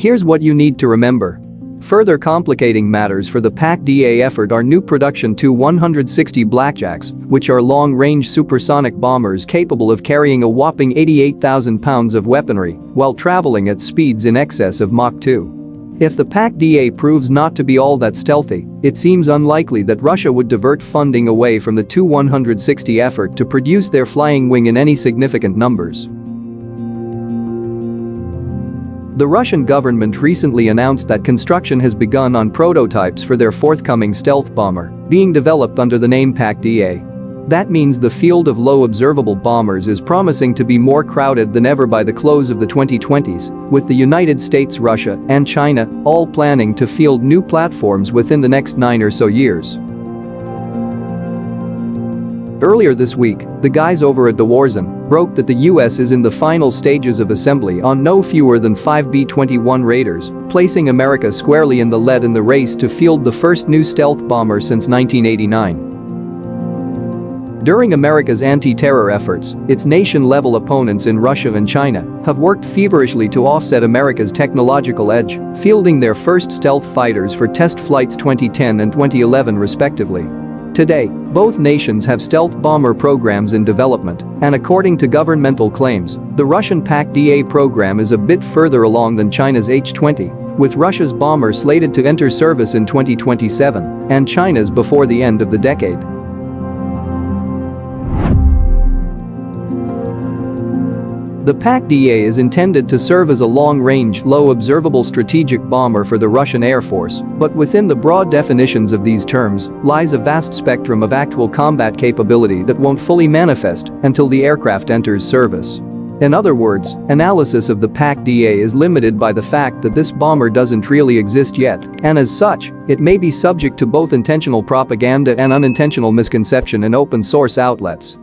Here's what you need to remember. Further complicating matters for the PAC-DA effort are new production Tu-160 Blackjacks, which are long-range supersonic bombers capable of carrying a whopping 88,000 pounds of weaponry while traveling at speeds in excess of Mach 2. If the PAC-DA proves not to be all that stealthy, it seems unlikely that Russia would divert funding away from the Tu-160 effort to produce their flying wing in any significant numbers. The Russian government recently announced that construction has begun on prototypes for their forthcoming stealth bomber, being developed under the name PAC-DA. That means the field of low observable bombers is promising to be more crowded than ever by the close of the 2020s, with the United States, Russia, and China all planning to field new platforms within the next 9 or so years. Earlier this week, the guys over at the Warzone broke that the US is in the final stages of assembly on no fewer than 5 B-21 Raiders, placing America squarely in the lead in the race to field the first new stealth bomber since 1989. During America's anti-terror efforts, its nation-level opponents in Russia and China have worked feverishly to offset America's technological edge, fielding their first stealth fighters for test flights 2010 and 2011 respectively. Today, both nations have stealth bomber programs in development, and according to governmental claims, the Russian PAC-DA program is a bit further along than China's H-20, with Russia's bomber slated to enter service in 2027 and China's before the end of the decade. The PAC-DA is intended to serve as a long-range, low-observable strategic bomber for the Russian Air Force, but within the broad definitions of these terms lies a vast spectrum of actual combat capability that won't fully manifest until the aircraft enters service. In other words, analysis of the PAC-DA is limited by the fact that this bomber doesn't really exist yet, and as such, it may be subject to both intentional propaganda and unintentional misconception in open-source outlets.